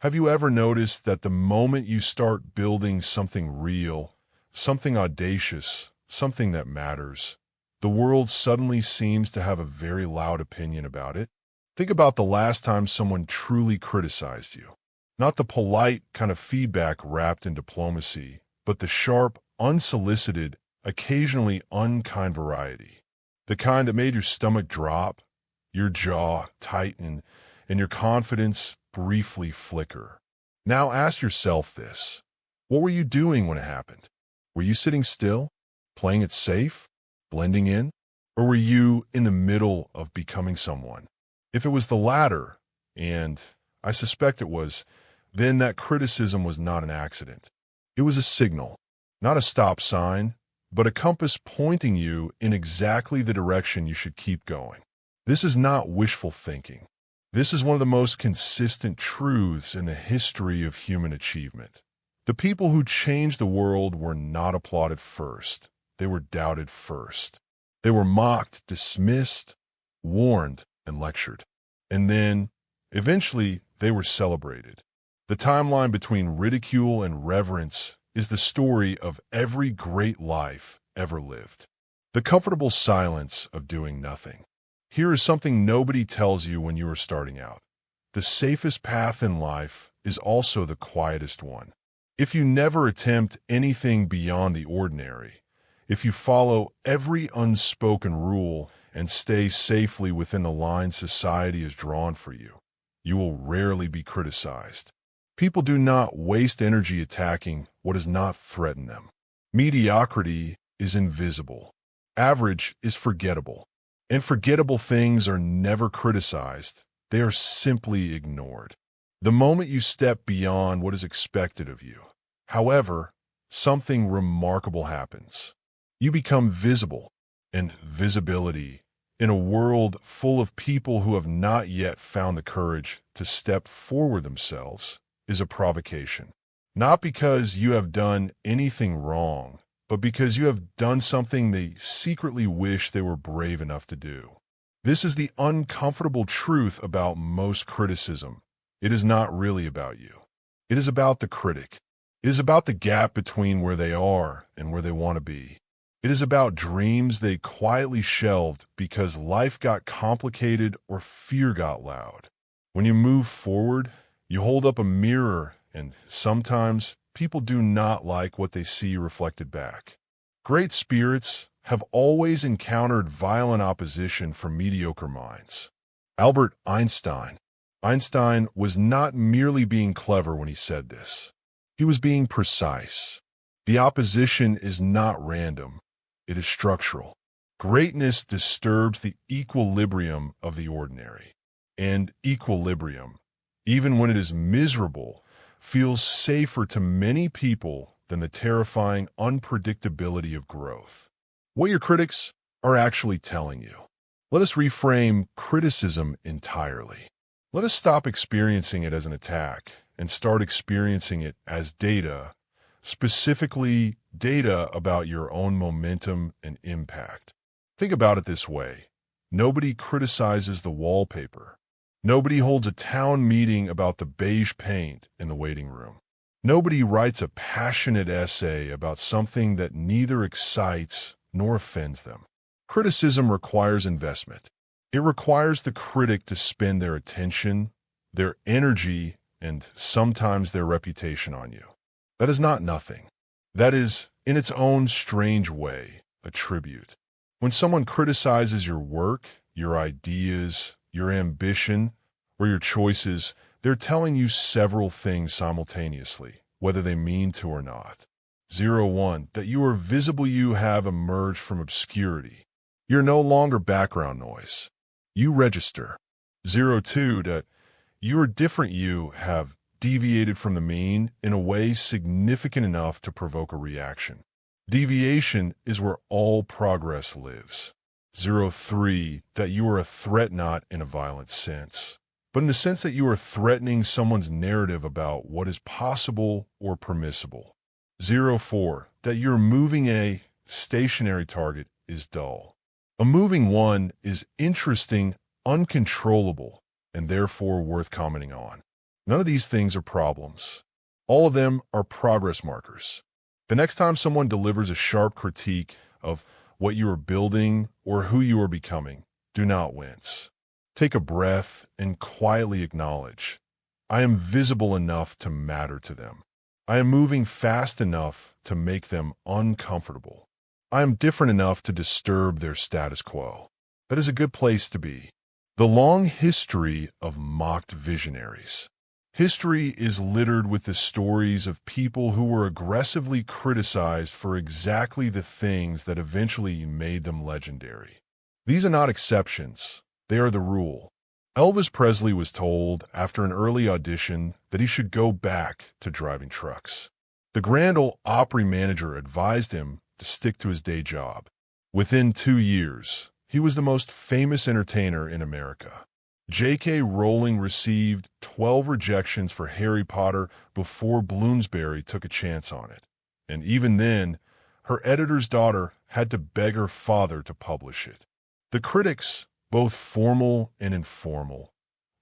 Have you ever noticed that the moment you start building something real, something audacious, something that matters, the world suddenly seems to have a very loud opinion about it? Think about the last time someone truly criticized you. Not the polite kind of feedback wrapped in diplomacy, but the sharp, unsolicited, occasionally unkind variety. The kind that made your stomach drop, your jaw tighten, and your confidence briefly flicker. Now ask yourself this. What were you doing when it happened? Were you sitting still, playing it safe, blending in? Or were you in the middle of becoming someone? If it was the latter, and I suspect it was, then that criticism was not an accident. It was a signal, not a stop sign, but a compass pointing you in exactly the direction you should keep going. This is not wishful thinking. This is one of the most consistent truths in the history of human achievement. The people who changed the world were not applauded first. They were doubted first. They were mocked, dismissed, warned, and lectured. And then, eventually, they were celebrated. The timeline between ridicule and reverence is the story of every great life ever lived. The comfortable silence of doing nothing. Here is something nobody tells you when you are starting out. The safest path in life is also the quietest one. If you never attempt anything beyond the ordinary, if you follow every unspoken rule and stay safely within the line society has drawn for you, you will rarely be criticized. People do not waste energy attacking what does not threaten them. Mediocrity is invisible. Average is forgettable. And forgettable things are never criticized. They are simply ignored. The moment you step beyond what is expected of you, however, something remarkable happens. You become visible, and visibility, in a world full of people who have not yet found the courage to step forward themselves, is a provocation. Not because you have done anything wrong, but because you have done something they secretly wish they were brave enough to do. This is the uncomfortable truth about most criticism. It is not really about you. It is about the critic. It is about the gap between where they are and where they want to be. It is about dreams they quietly shelved because life got complicated or fear got loud. When you move forward, you hold up a mirror, and sometimes people do not like what they see reflected back. Great spirits have always encountered violent opposition from mediocre minds. Albert Einstein. Einstein was not merely being clever when he said this. He was being precise. The opposition is not random. It is structural. Greatness disturbs the equilibrium of the ordinary. And equilibrium, even when it is miserable, feels safer to many people than the terrifying unpredictability of growth. What your critics are actually telling you. Let us reframe criticism entirely. Let us stop experiencing it as an attack and start experiencing it as data, specifically data about your own momentum and impact. Think about it this way. Nobody criticizes the wallpaper. Nobody holds a town meeting about the beige paint in the waiting room. Nobody writes a passionate essay about something that neither excites nor offends them. Criticism requires investment. It requires the critic to spend their attention, their energy, and sometimes their reputation on you. That is not nothing. That is, in its own strange way, a tribute. When someone criticizes your work, your ideas, your ambition, or your choices, they're telling you several things simultaneously, whether they mean to or not. 0-1, that you are visible, you have emerged from obscurity. You're no longer background noise. You register. 0-2, that you are different, you have deviated from the mean in a way significant enough to provoke a reaction. Deviation is where all progress lives. 0-3, that you are a threat not in a violent sense, but in the sense that you are threatening someone's narrative about what is possible or permissible. 0-4, that you're moving a stationary target is dull. A moving one is interesting, uncontrollable, and therefore worth commenting on. None of these things are problems. All of them are progress markers. The next time someone delivers a sharp critique of what you are building or who you are becoming, do not wince. Take a breath and quietly acknowledge, I am visible enough to matter to them. I am moving fast enough to make them uncomfortable. I am different enough to disturb their status quo. That is a good place to be. The long history of mocked visionaries. History is littered with the stories of people who were aggressively criticized for exactly the things that eventually made them legendary. These are not exceptions. They are the rule. Elvis Presley was told after an early audition that he should go back to driving trucks. The Grand Ole Opry manager advised him to stick to his day job. Within 2 years, he was the most famous entertainer in America. J.K. Rowling received 12 rejections for Harry Potter before Bloomsbury took a chance on it. And even then, her editor's daughter had to beg her father to publish it. The critics, both formal and informal,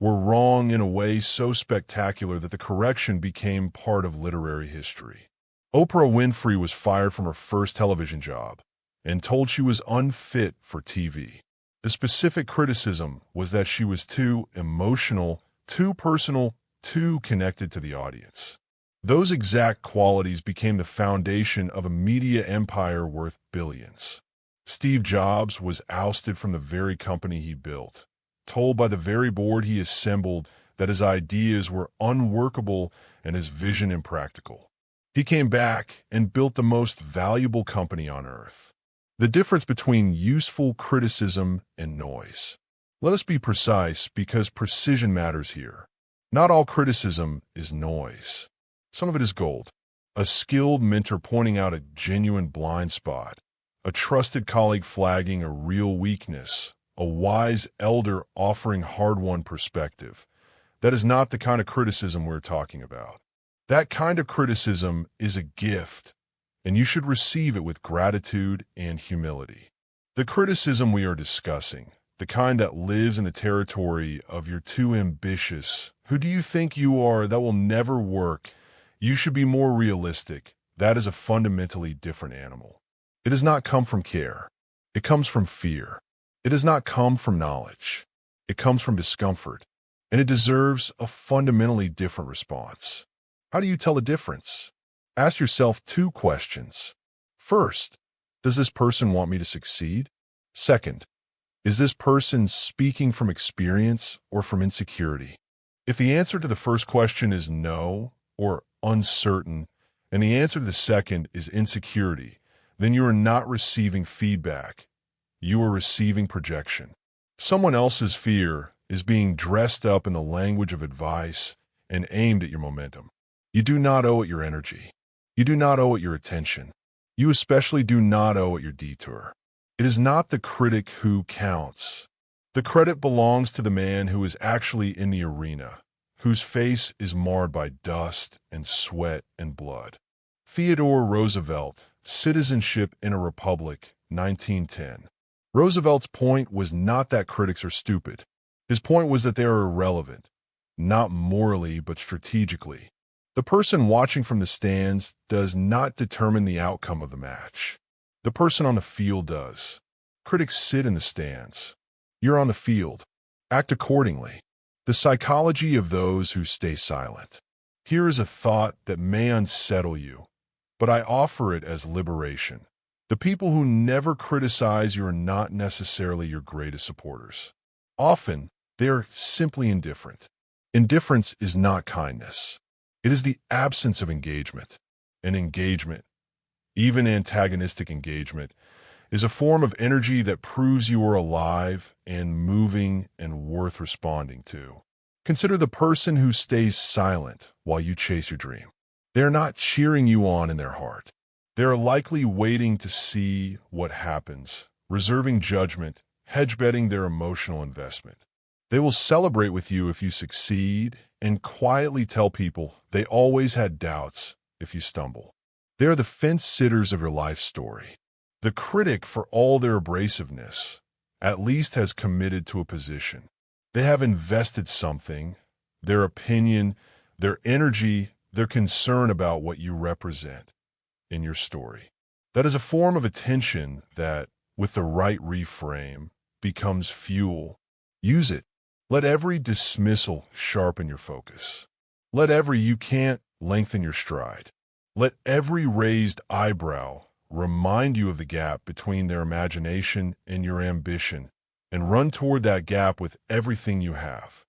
were wrong in a way so spectacular that the correction became part of literary history. Oprah Winfrey was fired from her first television job and told she was unfit for TV. The specific criticism was that she was too emotional, too personal, too connected to the audience. Those exact qualities became the foundation of a media empire worth billions. Steve Jobs was ousted from the very company he built, told by the very board he assembled that his ideas were unworkable and his vision impractical. He came back and built the most valuable company on earth. The difference between useful criticism and noise. Let us be precise because precision matters here. Not all criticism is noise. Some of it is gold. A skilled mentor pointing out a genuine blind spot, a trusted colleague flagging a real weakness, a wise elder offering hard-won perspective. That is not the kind of criticism we're talking about. That kind of criticism is a gift, and you should receive it with gratitude and humility. The criticism we are discussing, the kind that lives in the territory of you're too ambitious, who do you think you are, that will never work, you should be more realistic, that is a fundamentally different animal. It does not come from care. It comes from fear. It does not come from knowledge. It comes from discomfort, and it deserves a fundamentally different response. How do you tell the difference? Ask yourself 2 questions. First, does this person want me to succeed? Second, is this person speaking from experience or from insecurity? If the answer to the first question is no or uncertain, and the answer to the second is insecurity, then you are not receiving feedback. You are receiving projection. Someone else's fear is being dressed up in the language of advice and aimed at your momentum. You do not owe it your energy. You do not owe it your attention. You especially do not owe it your detour. It is not the critic who counts. The credit belongs to the man who is actually in the arena, whose face is marred by dust and sweat and blood. Theodore Roosevelt, Citizenship in a Republic, 1910. Roosevelt's point was not that critics are stupid. His point was that they are irrelevant, not morally but strategically. The person watching from the stands does not determine the outcome of the match. The person on the field does. Critics sit in the stands. You're on the field. Act accordingly. The psychology of those who stay silent. Here is a thought that may unsettle you, but I offer it as liberation. The people who never criticize you are not necessarily your greatest supporters. Often, they are simply indifferent. Indifference is not kindness. It is the absence of engagement. And engagement, even antagonistic engagement, is a form of energy that proves you are alive and moving and worth responding to. Consider the person who stays silent while you chase your dream. They are not cheering you on in their heart. They are likely waiting to see what happens, reserving judgment, hedge-betting their emotional investment. They will celebrate with you if you succeed and quietly tell people they always had doubts if you stumble. They are the fence-sitters of your life story. The critic, for all their abrasiveness, at least has committed to a position. They have invested something, their opinion, their energy, their concern about what you represent in your story. That is a form of attention that, with the right reframe, becomes fuel. Use it. Let every dismissal sharpen your focus. Let every "you can't" lengthen your stride. Let every raised eyebrow remind you of the gap between their imagination and your ambition, and run toward that gap with everything you have.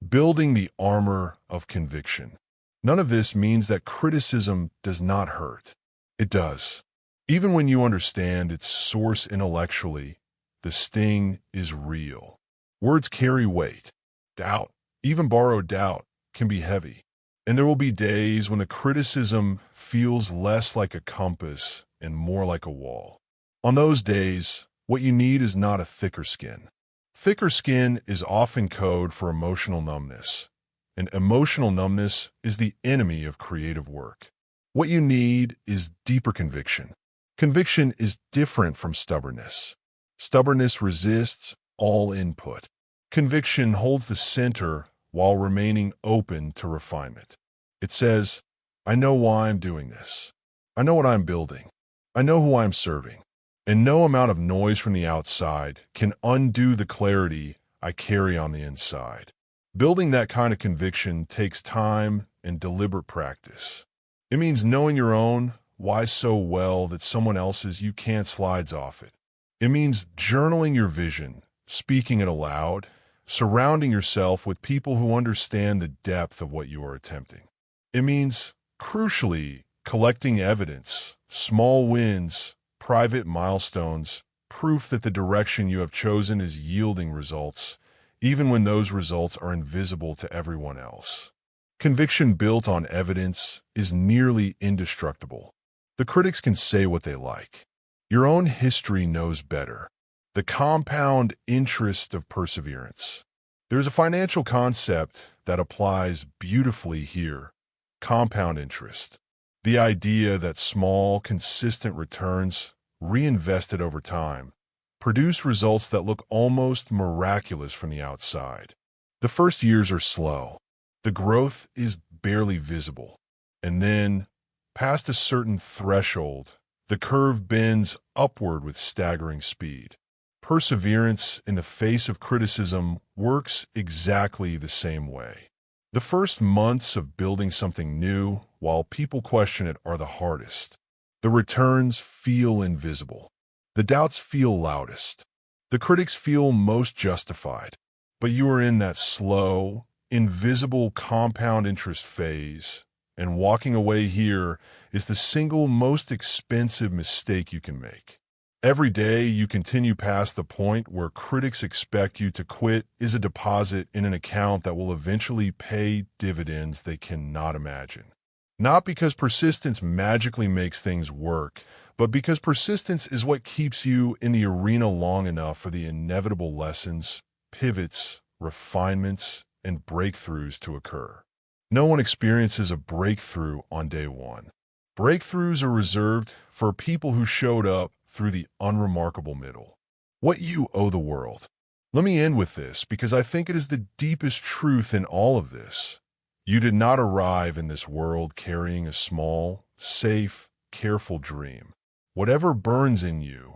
Building the armor of conviction. None of this means that criticism does not hurt. It does. Even when you understand its source intellectually, the sting is real. Words carry weight. Doubt, even borrowed doubt, can be heavy. And there will be days when the criticism feels less like a compass and more like a wall. On those days, what you need is not a thicker skin. Thicker skin is often code for emotional numbness, and emotional numbness is the enemy of creative work. What you need is deeper conviction. Conviction is different from stubbornness. Stubbornness resists all input. Conviction holds the center while remaining open to refinement. It says, I know why I'm doing this. I know what I'm building. I know who I'm serving. And no amount of noise from the outside can undo the clarity I carry on the inside. Building that kind of conviction takes time and deliberate practice. It means knowing your own why so well that someone else's "you can't" slides off it. It means journaling your vision, speaking it aloud, surrounding yourself with people who understand the depth of what you are attempting. It means, crucially, collecting evidence, small wins, private milestones, proof that the direction you have chosen is yielding results, even when those results are invisible to everyone else. Conviction built on evidence is nearly indestructible. The critics can say what they like. Your own history knows better. The compound interest of perseverance. There's a financial concept that applies beautifully here. Compound interest. The idea that small, consistent returns, reinvested over time, produce results that look almost miraculous from the outside. The first years are slow. The growth is barely visible. And then, past a certain threshold, the curve bends upward with staggering speed. Perseverance in the face of criticism works exactly the same way. The first months of building something new, while people question it, are the hardest. The returns feel invisible. The doubts feel loudest. The critics feel most justified. But you are in that slow, invisible compound interest phase, and walking away here is the single most expensive mistake you can make. Every day you continue past the point where critics expect you to quit is a deposit in an account that will eventually pay dividends they cannot imagine. Not because persistence magically makes things work, but because persistence is what keeps you in the arena long enough for the inevitable lessons, pivots, refinements, and breakthroughs to occur. No one experiences a breakthrough on day one. Breakthroughs are reserved for people who showed up through the unremarkable middle. What you owe the world. Let me end with this because I think it is the deepest truth in all of this. You did not arrive in this world carrying a small, safe, careful dream. Whatever burns in you,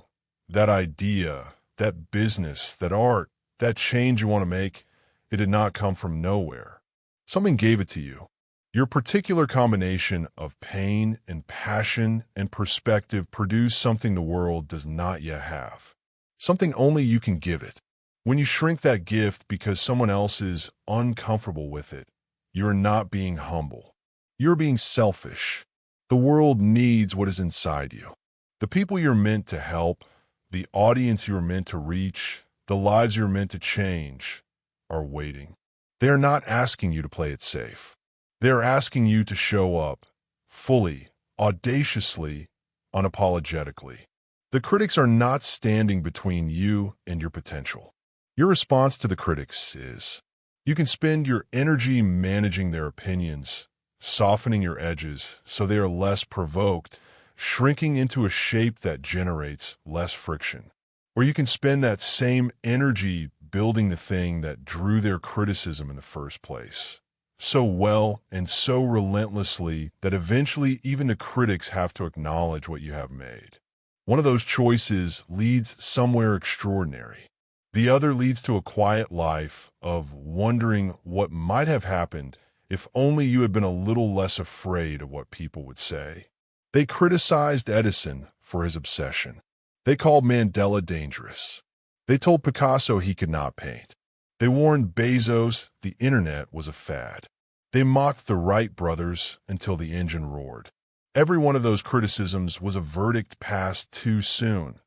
that idea, that business, that art, that change you want to make, it did not come from nowhere. Something gave it to you. Your particular combination of pain and passion and perspective produced something the world does not yet have. Something only you can give it. When you shrink that gift because someone else is uncomfortable with it, you are not being humble. You're being selfish. The world needs what is inside you. The people you're meant to help, the audience you're meant to reach, the lives you're meant to change, are waiting. They are not asking you to play it safe. They are asking you to show up, fully, audaciously, unapologetically. The critics are not standing between you and your potential. Your response to the critics is, you can spend your energy managing their opinions, softening your edges so they are less provoked, shrinking into a shape that generates less friction. Or you can spend that same energy building the thing that drew their criticism in the first place, so well and so relentlessly that eventually even the critics have to acknowledge what you have made. One of those choices leads somewhere extraordinary. The other leads to a quiet life of wondering what might have happened if only you had been a little less afraid of what people would say. They criticized Edison for his obsession. They called Mandela dangerous. They told Picasso he could not paint. They warned Bezos the internet was a fad. They mocked the Wright brothers until the engine roared. Every one of those criticisms was a verdict passed too soon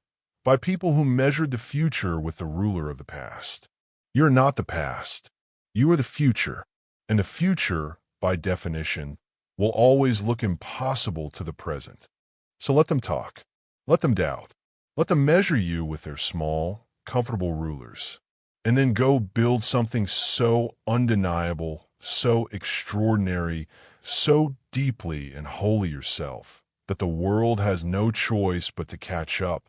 by people who measured the future with the ruler of the past. You're not the past. You are the future. And the future, by definition, will always look impossible to the present. So let them talk. Let them doubt. Let them measure you with their small, comfortable rulers. And then go build something so undeniable, so extraordinary, so deeply and wholly yourself, that the world has no choice but to catch up